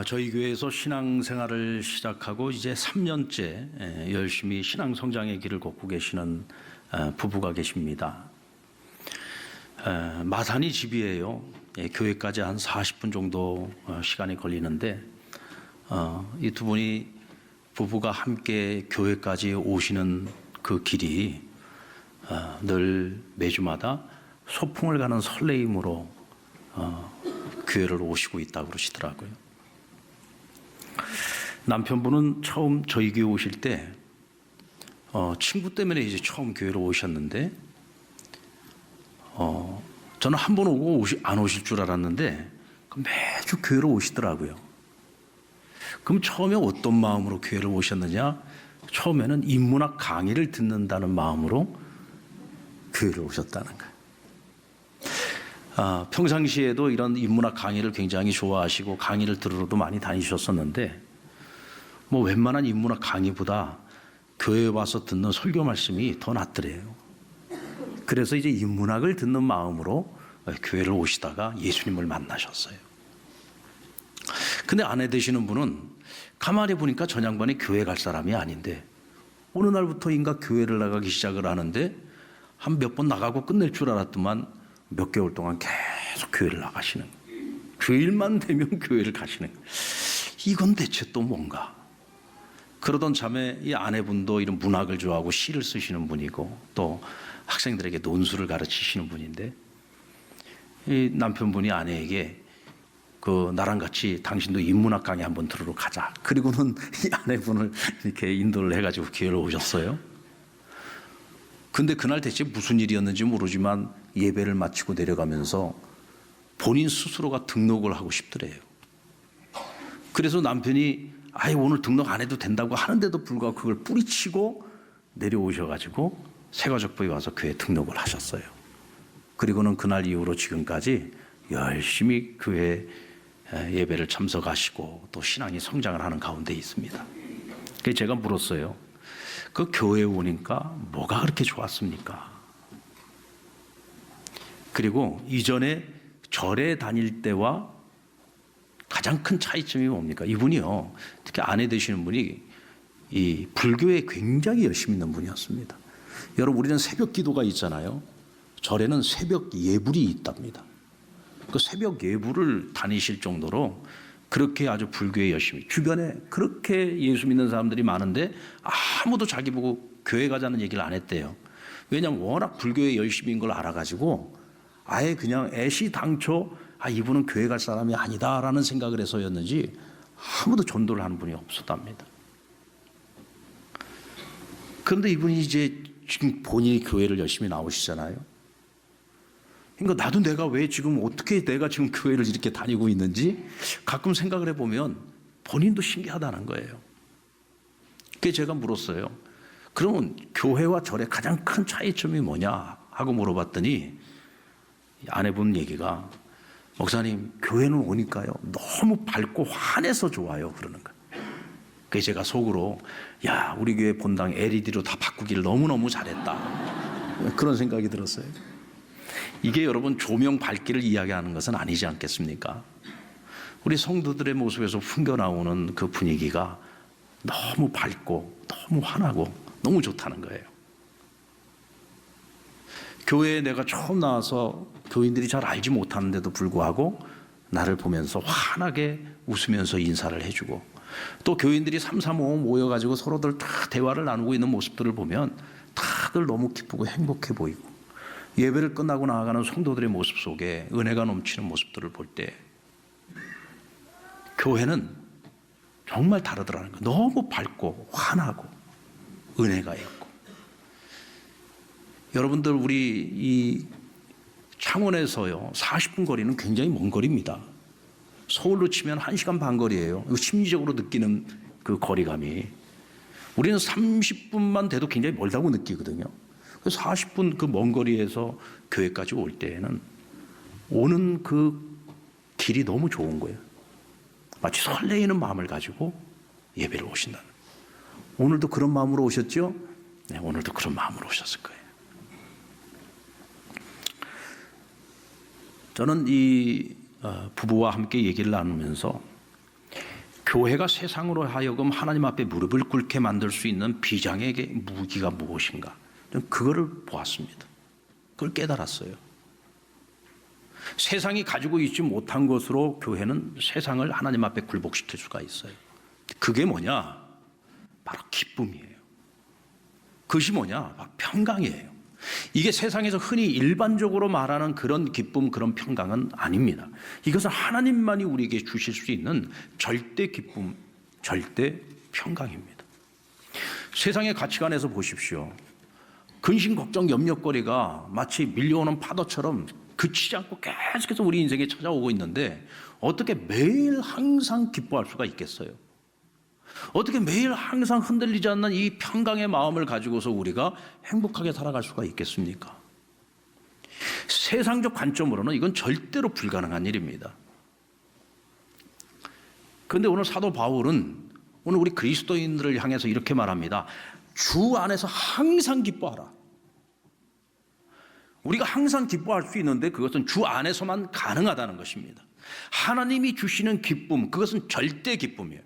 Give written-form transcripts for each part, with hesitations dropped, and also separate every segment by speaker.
Speaker 1: 저희 교회에서 신앙생활을 시작하고 이제 3년째 열심히 신앙 성장의 길을 걷고 계시는 부부가 계십니다. 마산이 집이에요. 교회까지 한 40분 정도 시간이 걸리는데 이 두 분이 부부가 함께 교회까지 오시는 그 길이 늘 매주마다 소풍을 가는 설레임으로 교회를 오시고 있다고 그러시더라고요. 남편분은 처음 저희 교회 오실 때 친구 때문에 이제 처음 교회로 오셨는데 저는 한 번 오고 안 오실 줄 알았는데 매주 교회로 오시더라고요. 그럼 처음에 어떤 마음으로 교회를 오셨느냐? 처음에는 인문학 강의를 듣는다는 마음으로 교회를 오셨다는 거예요. 평상시에도 이런 인문학 강의를 굉장히 좋아하시고 강의를 들으러도 많이 다니셨었는데 뭐 웬만한 인문학 강의보다 교회에 와서 듣는 설교 말씀이 더 낫더래요. 그래서 이제 인문학을 듣는 마음으로 교회를 오시다가 예수님을 만나셨어요. 근데 아내 되시는 분은 가만히 보니까 전 양반이 교회 갈 사람이 아닌데 어느 날부터인가 교회를 나가기 시작을 하는데 한 몇 번 나가고 끝낼 줄 알았더만 몇 개월 동안 계속 교회를 나가시는 거예요. 주일만 되면 교회를 가시는 거예요. 이건 대체 또 뭔가? 그러던 참에 이 아내분도 이런 문학을 좋아하고 시를 쓰시는 분이고 또 학생들에게 논술을 가르치시는 분인데 이 남편분이 아내에게 나랑 같이 당신도 인문학 강의 한번 들으러 가자. 그리고는 이 아내분을 이렇게 인도를 해가지고 교회를 오셨어요. 근데 그날 대체 무슨 일이었는지 모르지만 예배를 마치고 내려가면서 본인 스스로가 등록을 하고 싶더래요. 그래서 남편이 오늘 등록 안 해도 된다고 하는데도 불구하고 그걸 뿌리치고 내려오셔가지고 새가족부에 와서 교회 등록을 하셨어요. 그리고는 그날 이후로 지금까지 열심히 교회 예배를 참석하시고 또 신앙이 성장을 하는 가운데 있습니다. 그래서 제가 물었어요. 그 교회에 오니까 뭐가 그렇게 좋았습니까? 그리고 이전에 절에 다닐 때와 가장 큰 차이점이 뭡니까? 이분이요, 특히 아내 되시는 분이 이 불교에 굉장히 열심히 있는 분이었습니다. 여러분, 우리는 새벽 기도가 있잖아요. 절에는 새벽 예불이 있답니다. 그 새벽 예불을 다니실 정도로 그렇게 아주 불교에 열심히, 주변에 그렇게 예수 믿는 사람들이 많은데 아무도 자기 보고 교회 가자는 얘기를 안 했대요. 왜냐하면 워낙 불교에 열심인 걸 알아가지고 아예 그냥 애시당초 이분은 교회 갈 사람이 아니다라는 생각을 해서였는지 아무도 전도를 하는 분이 없었답니다. 그런데 이분이 이제 지금 본인이 교회를 열심히 나오시잖아요. 그러니까 나도 내가 왜 지금 어떻게 내가 지금 교회를 이렇게 다니고 있는지 가끔 생각을 해보면 본인도 신기하다는 거예요. 그래서 제가 물었어요. 그러면 교회와 절의 가장 큰 차이점이 뭐냐 하고 물어봤더니 아내분 얘기가 목사님, 교회는 오니까요 너무 밝고 환해서 좋아요 그러는 거예요. 그래서 제가 속으로 우리 교회 본당 LED로 다 바꾸길 너무너무 잘했다 그런 생각이 들었어요. 이게 여러분 조명 밝기를 이야기하는 것은 아니지 않겠습니까? 우리 성도들의 모습에서 풍겨나오는 그 분위기가 너무 밝고 너무 환하고 너무 좋다는 거예요. 교회에 내가 처음 나와서 교인들이 잘 알지 못하는데도 불구하고 나를 보면서 환하게 웃으면서 인사를 해주고 또 교인들이 3, 4, 5 모여가지고 서로들 다 대화를 나누고 있는 모습들을 보면 다들 너무 기쁘고 행복해 보이고 예배를 끝나고 나아가는 성도들의 모습 속에 은혜가 넘치는 모습들을 볼 때 교회는 정말 다르더라는 거예요. 너무 밝고 환하고 은혜가 있고. 여러분들 우리 이 창원에서요 40분 거리는 굉장히 먼 거리입니다. 서울로 치면 1시간 반 거리예요. 심리적으로 느끼는 그 거리감이 우리는 30분만 돼도 굉장히 멀다고 느끼거든요. 40분 그 먼 거리에서 교회까지 올 때에는 오는 그 길이 너무 좋은 거예요. 마치 설레이는 마음을 가지고 예배를 오신다는. 오늘도 그런 마음으로 오셨죠? 네, 오늘도 그런 마음으로 오셨을 거예요. 저는 이 부부와 함께 얘기를 나누면서 교회가 세상으로 하여금 하나님 앞에 무릎을 꿇게 만들 수 있는 비장의 무기가 무엇인가? 저는 그거를 보았습니다. 그걸 깨달았어요. 세상이 가지고 있지 못한 것으로 교회는 세상을 하나님 앞에 굴복시킬 수가 있어요. 그게 뭐냐? 바로 기쁨이에요. 그것이 뭐냐? 바로 평강이에요. 이게 세상에서 흔히 일반적으로 말하는 그런 기쁨, 그런 평강은 아닙니다. 이것은 하나님만이 우리에게 주실 수 있는 절대 기쁨, 절대 평강입니다. 세상의 가치관에서 보십시오. 근심, 걱정, 염려거리가 마치 밀려오는 파도처럼 그치지 않고 계속해서 우리 인생에 찾아오고 있는데 어떻게 매일 항상 기뻐할 수가 있겠어요? 어떻게 매일 항상 흔들리지 않는 이 평강의 마음을 가지고서 우리가 행복하게 살아갈 수가 있겠습니까? 세상적 관점으로는 이건 절대로 불가능한 일입니다. 그런데 오늘 사도 바울은 오늘 우리 그리스도인들을 향해서 이렇게 말합니다. 주 안에서 항상 기뻐하라. 우리가 항상 기뻐할 수 있는데 그것은 주 안에서만 가능하다는 것입니다. 하나님이 주시는 기쁨, 그것은 절대 기쁨이에요.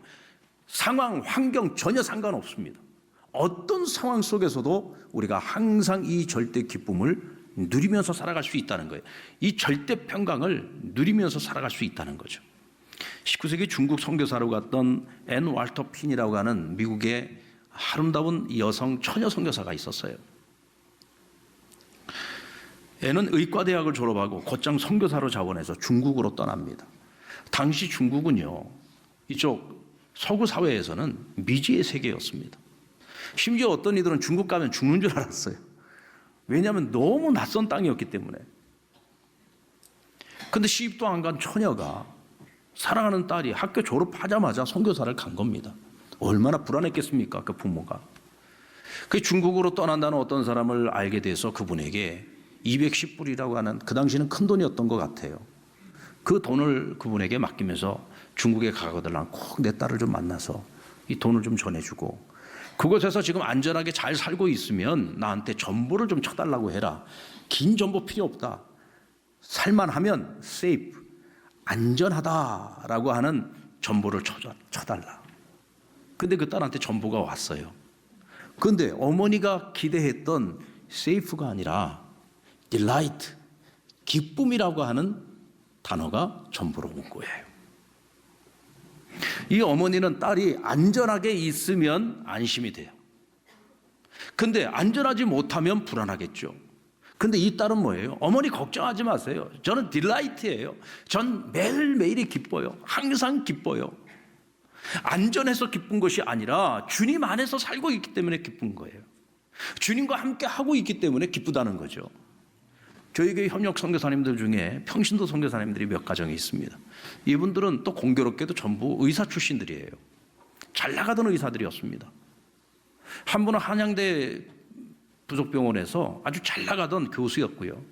Speaker 1: 상황, 환경 전혀 상관없습니다. 어떤 상황 속에서도 우리가 항상 이 절대 기쁨을 누리면서 살아갈 수 있다는 거예요. 이 절대 평강을 누리면서 살아갈 수 있다는 거죠. 19세기 중국 선교사로 갔던 앤 왈터 핀이라고 하는 미국의 아름다운 여성 처녀 선교사가 있었어요. 앤은 의과대학을 졸업하고 곧장 선교사로 자원해서 중국으로 떠납니다. 당시 중국은요, 이쪽 서구 사회에서는 미지의 세계였습니다. 심지어 어떤 이들은 중국 가면 죽는 줄 알았어요. 왜냐하면 너무 낯선 땅이었기 때문에. 근데 시집도 안 간 처녀가 사랑하는 딸이 학교 졸업하자마자 선교사를 간 겁니다. 얼마나 불안했겠습니까? 그 부모가. 그 중국으로 떠난다는 어떤 사람을 알게 돼서 그분에게 210불이라고 하는 그 당시는 큰 돈이었던 것 같아요. 그 돈을 그분에게 맡기면서 중국에 가거들랑 꼭 내 딸을 좀 만나서 이 돈을 좀 전해주고 그곳에서 지금 안전하게 잘 살고 있으면 나한테 전보를 좀 쳐달라고 해라. 긴 전보 필요 없다. 살만하면 safe, 안전하다라고 하는 전보를 쳐달라. 근데 그 딸한테 전보가 왔어요. 그런데 어머니가 기대했던 safe가 아니라 delight, 기쁨이라고 하는 단어가 전보로 온 거예요. 이 어머니는 딸이 안전하게 있으면 안심이 돼요. 근데 안전하지 못하면 불안하겠죠. 근데 이 딸은 뭐예요? 어머니 걱정하지 마세요. 저는 딜라이트예요. 전 매일매일이 기뻐요. 항상 기뻐요. 안전해서 기쁜 것이 아니라 주님 안에서 살고 있기 때문에 기쁜 거예요. 주님과 함께 하고 있기 때문에 기쁘다는 거죠. 저희 교회 협력 선교사님들 중에 평신도 선교사님들이 몇 가정이 있습니다. 이분들은 또 공교롭게도 전부 의사 출신들이에요. 잘 나가던 의사들이었습니다. 한 분은 한양대 부속병원에서 아주 잘 나가던 교수였고요.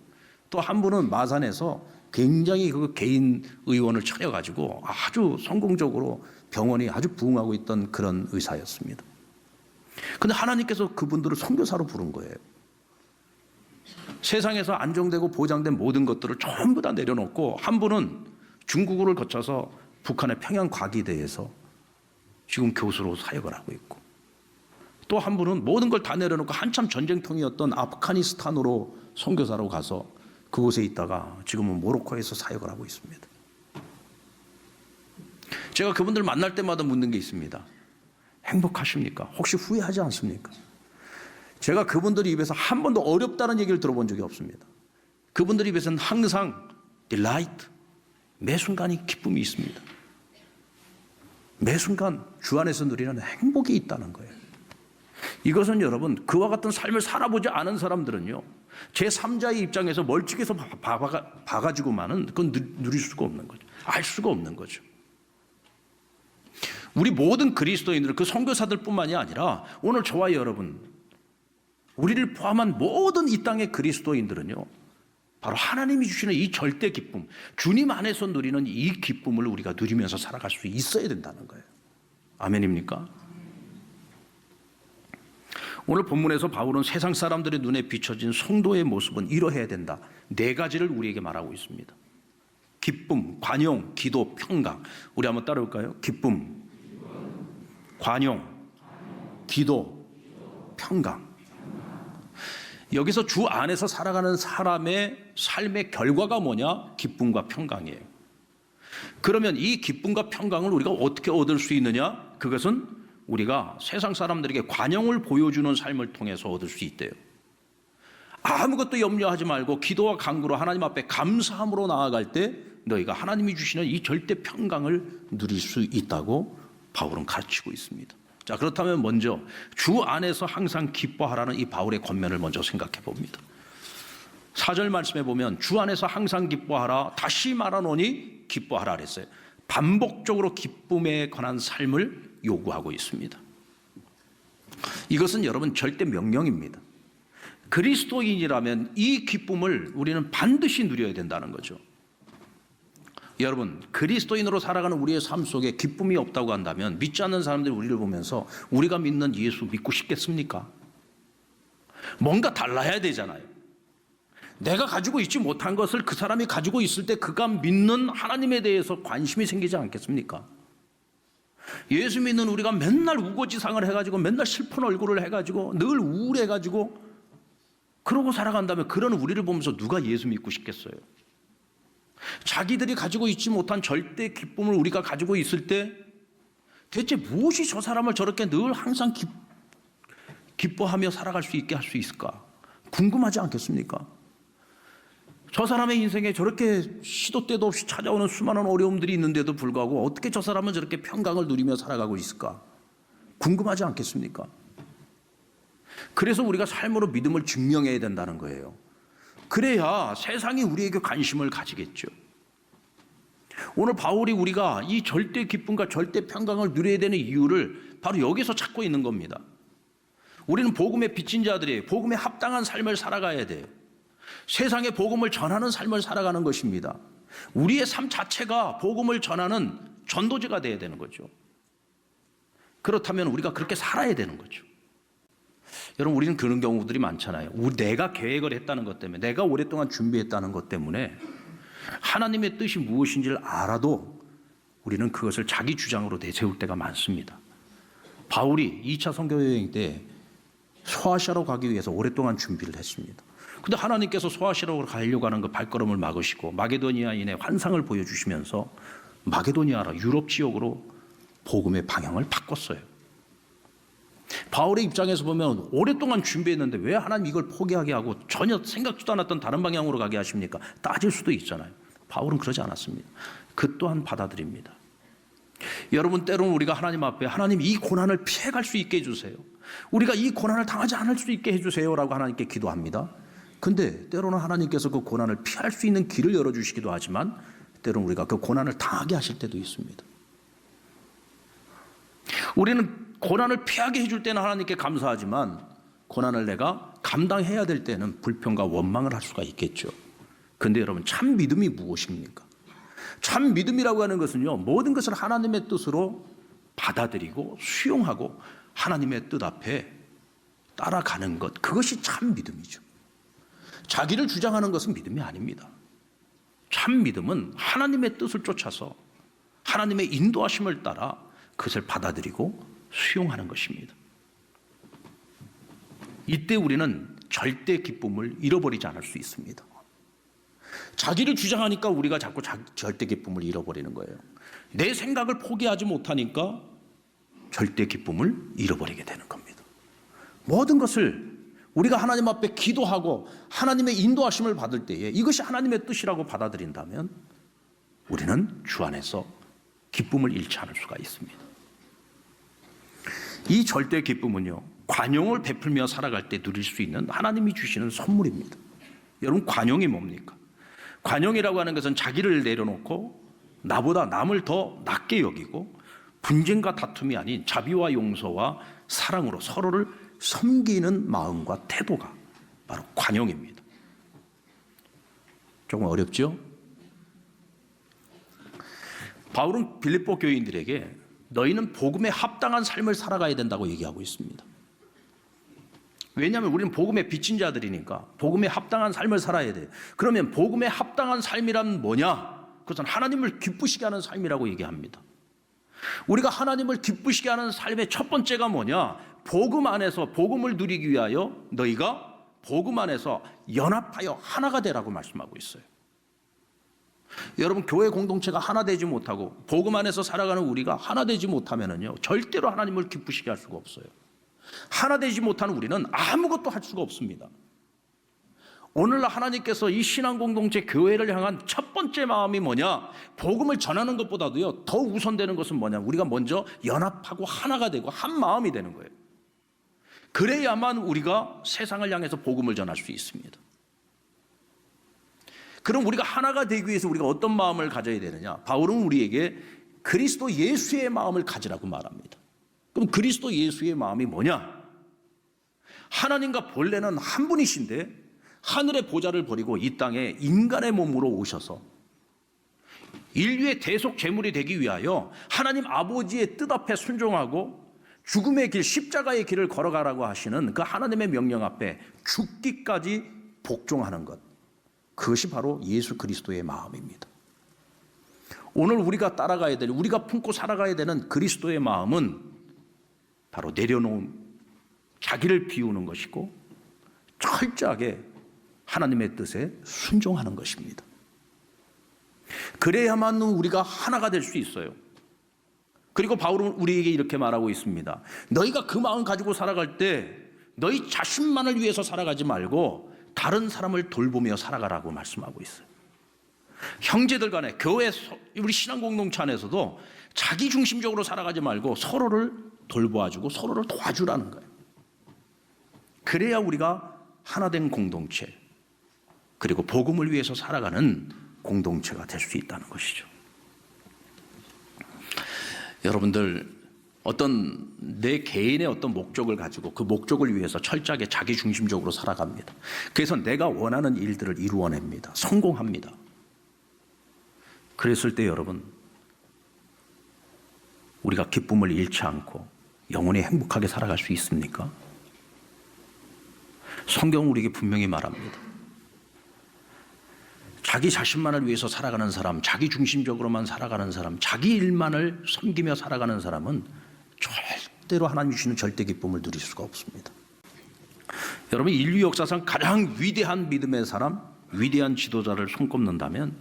Speaker 1: 또 한 분은 마산에서 굉장히 그 개인 의원을 차려가지고 아주 성공적으로 병원이 아주 부흥하고 있던 그런 의사였습니다. 근데 하나님께서 그분들을 선교사로 부른 거예요. 세상에서 안정되고 보장된 모든 것들을 전부 다 내려놓고 한 분은 중국어를 거쳐서 북한의 평양과기대에서 지금 교수로 사역을 하고 있고 또 한 분은 모든 걸 다 내려놓고 한참 전쟁통이었던 아프가니스탄으로 선교사로 가서 그곳에 있다가 지금은 모로코에서 사역을 하고 있습니다. 제가 그분들 만날 때마다 묻는 게 있습니다. 행복하십니까? 혹시 후회하지 않습니까? 제가 그분들 입에서 한 번도 어렵다는 얘기를 들어본 적이 없습니다. 그분들 입에서는 항상 delight, 매 순간이 기쁨이 있습니다. 매 순간 주 안에서 누리는 행복이 있다는 거예요. 이것은 여러분 그와 같은 삶을 살아보지 않은 사람들은요 제3자의 입장에서 멀찍이서 봐가지고만은 그건 누릴 수가 없는 거죠. 알 수가 없는 거죠. 우리 모든 그리스도인들 그 선교사들 뿐만이 아니라 오늘 저와 여러분 우리를 포함한 모든 이 땅의 그리스도인들은요 바로 하나님이 주시는 이 절대 기쁨, 주님 안에서 누리는 이 기쁨을 우리가 누리면서 살아갈 수 있어야 된다는 거예요. 아멘입니까? 오늘 본문에서 바울은 세상 사람들의 눈에 비춰진 성도의 모습은 이러해야 된다. 4가지를 우리에게 말하고 있습니다. 기쁨, 관용, 기도, 평강. 우리 한번 따라올까요? 기쁨, 관용, 기도, 평강. 여기서 주 안에서 살아가는 사람의 삶의 결과가 뭐냐? 기쁨과 평강이에요. 그러면 이 기쁨과 평강을 우리가 어떻게 얻을 수 있느냐? 그것은 우리가 세상 사람들에게 관용을 보여주는 삶을 통해서 얻을 수 있대요. 아무것도 염려하지 말고 기도와 간구로 하나님 앞에 감사함으로 나아갈 때 너희가 하나님이 주시는 이 절대 평강을 누릴 수 있다고 바울은 가르치고 있습니다. 자, 그렇다면 먼저 주 안에서 항상 기뻐하라는 이 바울의 권면을 먼저 생각해 봅니다. 4절 말씀에 보면 주 안에서 항상 기뻐하라, 다시 말하노니 기뻐하라 그랬어요. 반복적으로 기쁨에 관한 삶을 요구하고 있습니다. 이것은 여러분 절대 명령입니다. 그리스도인이라면 이 기쁨을 우리는 반드시 누려야 된다는 거죠. 여러분, 그리스도인으로 살아가는 우리의 삶 속에 기쁨이 없다고 한다면 믿지 않는 사람들이 우리를 보면서 우리가 믿는 예수 믿고 싶겠습니까? 뭔가 달라야 되잖아요. 내가 가지고 있지 못한 것을 그 사람이 가지고 있을 때 그가 믿는 하나님에 대해서 관심이 생기지 않겠습니까? 예수 믿는 우리가 맨날 우거지상을 해가지고 맨날 슬픈 얼굴을 해가지고 늘 우울해가지고 그러고 살아간다면 그런 우리를 보면서 누가 예수 믿고 싶겠어요? 자기들이 가지고 있지 못한 절대 기쁨을 우리가 가지고 있을 때 대체 무엇이 저 사람을 저렇게 늘 항상 기뻐하며 살아갈 수 있게 할 수 있을까? 궁금하지 않겠습니까? 저 사람의 인생에 저렇게 시도 때도 없이 찾아오는 수많은 어려움들이 있는데도 불구하고 어떻게 저 사람은 저렇게 평강을 누리며 살아가고 있을까? 궁금하지 않겠습니까? 그래서 우리가 삶으로 믿음을 증명해야 된다는 거예요. 그래야 세상이 우리에게 관심을 가지겠죠. 오늘 바울이 우리가 이 절대 기쁨과 절대 평강을 누려야 되는 이유를 바로 여기서 찾고 있는 겁니다. 우리는 복음의 빚진 자들이 복음에 합당한 삶을 살아가야 돼요. 세상에 복음을 전하는 삶을 살아가는 것입니다. 우리의 삶 자체가 복음을 전하는 전도지가 돼야 되는 거죠. 그렇다면 우리가 그렇게 살아야 되는 거죠. 여러분, 우리는 그런 경우들이 많잖아요. 내가 계획을 했다는 것 때문에, 내가 오랫동안 준비했다는 것 때문에 하나님의 뜻이 무엇인지를 알아도 우리는 그것을 자기 주장으로 내세울 때가 많습니다. 바울이 2차 선교 여행 때 소아시아로 가기 위해서 오랫동안 준비를 했습니다. 근데 하나님께서 소아시아로 가려고 하는 그 발걸음을 막으시고 마게도니아인의 환상을 보여주시면서 마게도니아라 유럽 지역으로 복음의 방향을 바꿨어요. 바울의 입장에서 보면 오랫동안 준비했는데 왜 하나님 이걸 포기하게 하고 전혀 생각지도 않았던 다른 방향으로 가게 하십니까? 따질 수도 있잖아요. 바울은 그러지 않았습니다. 그 또한 받아들입니다. 여러분, 때로는 우리가 하나님 앞에 하나님 이 고난을 피해갈 수 있게 해주세요. 우리가 이 고난을 당하지 않을 수 있게 해주세요 라고 하나님께 기도합니다. 근데 때로는 하나님께서 그 고난을 피할 수 있는 길을 열어주시기도 하지만 때로는 우리가 그 고난을 당하게 하실 때도 있습니다. 우리는 고난을 피하게 해줄 때는 하나님께 감사하지만 고난을 내가 감당해야 될 때는 불평과 원망을 할 수가 있겠죠. 근데 여러분, 참 믿음이 무엇입니까? 참 믿음이라고 하는 것은요, 모든 것을 하나님의 뜻으로 받아들이고 수용하고 하나님의 뜻 앞에 따라가는 것, 그것이 참 믿음이죠. 자기를 주장하는 것은 믿음이 아닙니다. 참 믿음은 하나님의 뜻을 쫓아서 하나님의 인도하심을 따라 그것을 받아들이고 수용하는 것입니다. 이때 우리는 절대 기쁨을 잃어버리지 않을 수 있습니다. 자기를 주장하니까 우리가 자꾸 절대 기쁨을 잃어버리는 거예요. 내 생각을 포기하지 못하니까 절대 기쁨을 잃어버리게 되는 겁니다. 모든 것을 우리가 하나님 앞에 기도하고 하나님의 인도하심을 받을 때에 이것이 하나님의 뜻이라고 받아들인다면 우리는 주 안에서 기쁨을 잃지 않을 수가 있습니다. 이 절대 기쁨은요, 관용을 베풀며 살아갈 때 누릴 수 있는 하나님이 주시는 선물입니다. 여러분, 관용이 뭡니까? 관용이라고 하는 것은 자기를 내려놓고 나보다 남을 더 낮게 여기고 분쟁과 다툼이 아닌 자비와 용서와 사랑으로 서로를 섬기는 마음과 태도가 바로 관용입니다. 조금 어렵죠? 바울은 빌립보 교인들에게 너희는 복음에 합당한 삶을 살아가야 된다고 얘기하고 있습니다. 왜냐하면 우리는 복음에 빚진 자들이니까 복음에 합당한 삶을 살아야 돼요. 그러면 복음에 합당한 삶이란 뭐냐? 그것은 하나님을 기쁘시게 하는 삶이라고 얘기합니다. 우리가 하나님을 기쁘시게 하는 삶의 첫 번째가 뭐냐? 복음 안에서 복음을 누리기 위하여 너희가 복음 안에서 연합하여 하나가 되라고 말씀하고 있어요. 여러분, 교회 공동체가 하나 되지 못하고 복음 안에서 살아가는 우리가 하나 되지 못하면은요, 절대로 하나님을 기쁘시게 할 수가 없어요. 하나 되지 못하는 우리는 아무것도 할 수가 없습니다. 오늘날 하나님께서 이 신앙 공동체 교회를 향한 첫 번째 마음이 뭐냐? 복음을 전하는 것보다도요, 더 우선되는 것은 뭐냐? 우리가 먼저 연합하고 하나가 되고 한 마음이 되는 거예요. 그래야만 우리가 세상을 향해서 복음을 전할 수 있습니다. 그럼 우리가 하나가 되기 위해서 우리가 어떤 마음을 가져야 되느냐? 바울은 우리에게 그리스도 예수의 마음을 가지라고 말합니다. 그럼 그리스도 예수의 마음이 뭐냐? 하나님과 본래는 한 분이신데 하늘의 보좌를 버리고 이 땅에 인간의 몸으로 오셔서 인류의 대속 제물이 되기 위하여 하나님 아버지의 뜻 앞에 순종하고 죽음의 길, 십자가의 길을 걸어가라고 하시는 그 하나님의 명령 앞에 죽기까지 복종하는 것, 그것이 바로 예수 그리스도의 마음입니다. 오늘 우리가 따라가야 될, 우리가 품고 살아가야 되는 그리스도의 마음은 바로 내려놓은, 자기를 비우는 것이고 철저하게 하나님의 뜻에 순종하는 것입니다. 그래야만 우리가 하나가 될 수 있어요. 그리고 바울은 우리에게 이렇게 말하고 있습니다. 너희가 그 마음 가지고 살아갈 때 너희 자신만을 위해서 살아가지 말고 다른 사람을 돌보며 살아가라고 말씀하고 있어요. 형제들 간에, 교회, 우리 신앙 공동체 안에서도 자기 중심적으로 살아가지 말고 서로를 돌보아주고 서로를 도와주라는 거예요. 그래야 우리가 하나된 공동체, 그리고 복음을 위해서 살아가는 공동체가 될 수 있다는 것이죠. 여러분들, 어떤 내 개인의 어떤 목적을 가지고 그 목적을 위해서 철저하게 자기 중심적으로 살아갑니다. 그래서 내가 원하는 일들을 이루어냅니다. 성공합니다. 그랬을 때 여러분, 우리가 기쁨을 잃지 않고 영원히 행복하게 살아갈 수 있습니까? 성경은 우리에게 분명히 말합니다. 자기 자신만을 위해서 살아가는 사람, 자기 중심적으로만 살아가는 사람, 자기 일만을 섬기며 살아가는 사람은 절대로 하나님 주시는 절대 기쁨을 누릴 수가 없습니다. 여러분, 인류 역사상 가장 위대한 믿음의 사람, 위대한 지도자를 손꼽는다면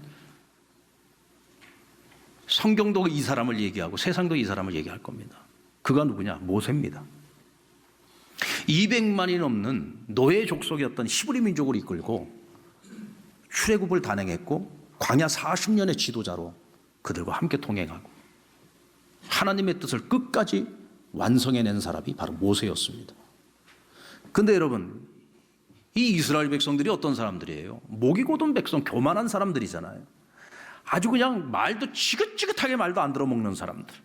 Speaker 1: 성경도 이 사람을 얘기하고 세상도 이 사람을 얘기할 겁니다. 그가 누구냐? 모세입니다. 200만이 넘는 노예 족속이었던 히브리 민족을 이끌고 출애굽을 단행했고 광야 40년의 지도자로 그들과 함께 동행하고 하나님의 뜻을 끝까지 완성해낸 사람이 바로 모세였습니다. 그런데 여러분, 이 이스라엘 백성들이 어떤 사람들이에요? 목이 곧은 백성, 교만한 사람들이잖아요. 아주 그냥 말도 지긋지긋하게 말도 안 들어먹는 사람들.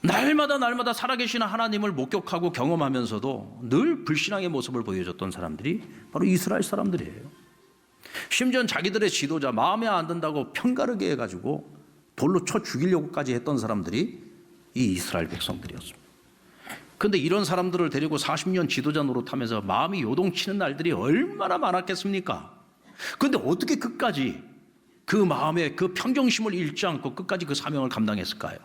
Speaker 1: 날마다 살아계시는 하나님을 목격하고 경험하면서도 늘 불신앙의 모습을 보여줬던 사람들이 바로 이스라엘 사람들이에요. 심지어 자기들의 지도자 마음에 안 든다고 편가르게 해가지고 돌로 쳐 죽이려고까지 했던 사람들이 이 이스라엘 백성들이었습니다. 그런데 이런 사람들을 데리고 40년 지도자 노릇하면서 마음이 요동치는 날들이 얼마나 많았겠습니까? 그런데 어떻게 끝까지 그 마음의 그 평정심을 잃지 않고 끝까지 그 사명을 감당했을까요?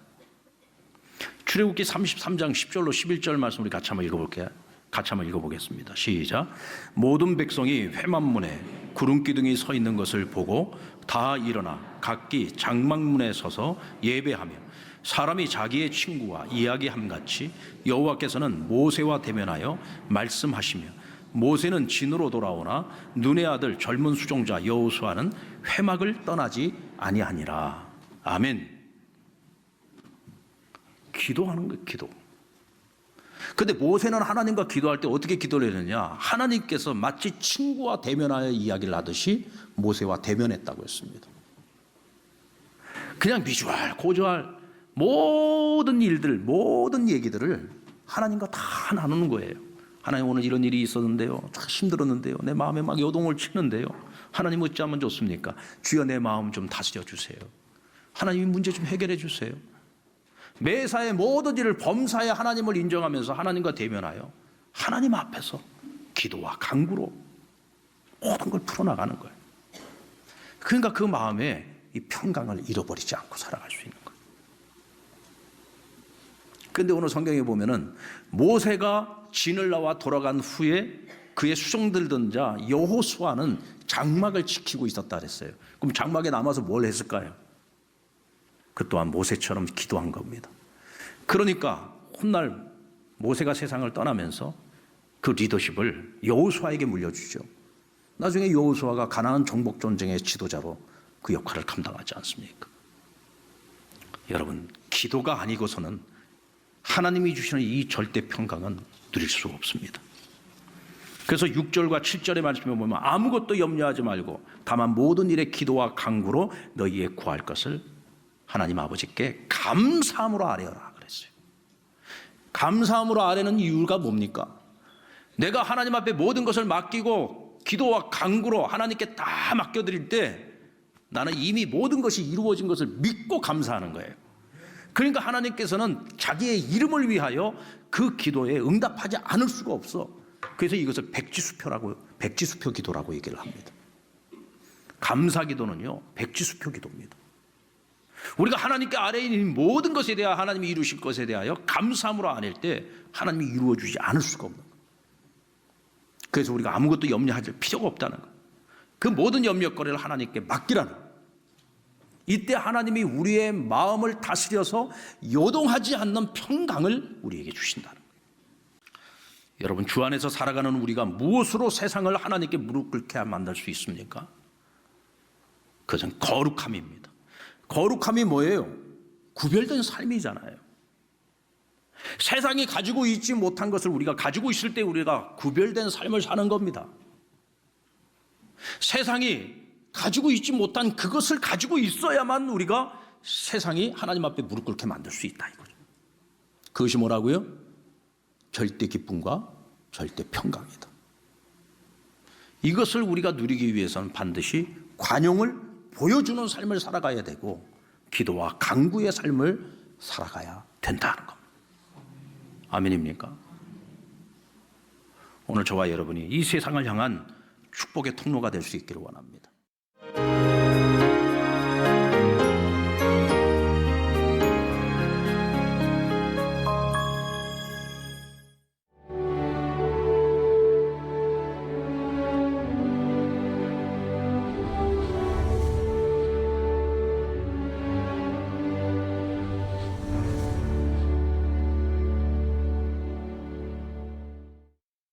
Speaker 1: 출애굽기 33장 10절로 11절 말씀 우리 같이 한번 읽어볼게요. 같이 한번 읽어보겠습니다. 시작. 모든 백성이 회만문에 구름기둥이 서 있는 것을 보고 다 일어나 각기 장막문에 서서 예배하며 사람이 자기의 친구와 이야기함같이 여호와께서는 모세와 대면하여 말씀하시며 모세는 진으로 돌아오나 눈의 아들 젊은 수종자 여호수아는 회막을 떠나지 아니하니라. 아멘. 기도하는 거예요, 기도. 근데 모세는 하나님과 기도할 때 어떻게 기도를 했느냐? 하나님께서 마치 친구와 대면하여 이야기를 하듯이 모세와 대면했다고 했습니다. 그냥 미주알, 고주알 모든 일들, 모든 얘기들을 하나님과 다 나누는 거예요. 하나님, 오늘 이런 일이 있었는데요. 참 힘들었는데요. 내 마음에 막 요동을 치는데요. 하나님 어찌하면 좋습니까? 주여 내 마음 좀 다스려 주세요. 하나님이 문제 좀 해결해 주세요. 매사의 모든 일을 범사에 하나님을 인정하면서 하나님과 대면하여 하나님 앞에서 기도와 간구로 모든 걸 풀어나가는 거예요. 그러니까 그 마음에 이 평강을 잃어버리지 않고 살아갈 수 있는 거예요. 그런데 오늘 성경에 보면은 모세가 진을 나와 돌아간 후에 그의 수종들 든 자 여호수아는 장막을 지키고 있었다 그랬어요. 그럼 장막에 남아서 뭘 했을까요? 그 또한 모세처럼 기도한 겁니다. 그러니까 훗날 모세가 세상을 떠나면서 그 리더십을 여호수아에게 물려주죠. 나중에 여호수아가 가나안 정복 전쟁의 지도자로 그 역할을 감당하지 않습니까? 여러분, 기도가 아니고서는 하나님이 주시는 이 절대 평강은 누릴 수가 없습니다. 그래서 6절과 7절의 말씀에 보면 아무것도 염려하지 말고 다만 모든 일에 기도와 간구로 너희의 구할 것을 하나님 아버지께 감사함으로 아뢰어라 그랬어요. 감사함으로 아뢰는 이유가 뭡니까? 내가 하나님 앞에 모든 것을 맡기고 기도와 간구로 하나님께 다 맡겨드릴 때 나는 이미 모든 것이 이루어진 것을 믿고 감사하는 거예요. 그러니까 하나님께서는 자기의 이름을 위하여 그 기도에 응답하지 않을 수가 없어. 그래서 이것을 백지수표 기도라고 얘기를 합니다. 감사 기도는요, 백지수표 기도입니다. 우리가 하나님께 아래에 있는 모든 것에 대하여 하나님이 이루실 것에 대하여 감사함으로 아낼 때 하나님이 이루어주지 않을 수가 없는 거예요. 그래서 우리가 아무것도 염려할 필요가 없다는 거예요. 그 모든 염려거리를 하나님께 맡기라는 거예요. 이때 하나님이 우리의 마음을 다스려서 요동하지 않는 평강을 우리에게 주신다는 거예요. 여러분, 주 안에서 살아가는 우리가 무엇으로 세상을 하나님께 무릎 꿇게 만들 수 있습니까? 그것은 거룩함입니다. 거룩함이 뭐예요? 구별된 삶이잖아요. 세상이 가지고 있지 못한 것을 우리가 가지고 있을 때 우리가 구별된 삶을 사는 겁니다. 세상이 가지고 있지 못한 그것을 가지고 있어야만 우리가 세상이 하나님 앞에 무릎 꿇게 만들 수 있다 이거죠. 그것이 뭐라고요? 절대 기쁨과 절대 평강이다. 이것을 우리가 누리기 위해서는 반드시 관용을 보여주는 삶을 살아가야 되고 기도와 간구의 삶을 살아가야 된다는 겁니다. 아멘입니까? 오늘 저와 여러분이 이 세상을 향한 축복의 통로가 될 수 있기를 원합니다.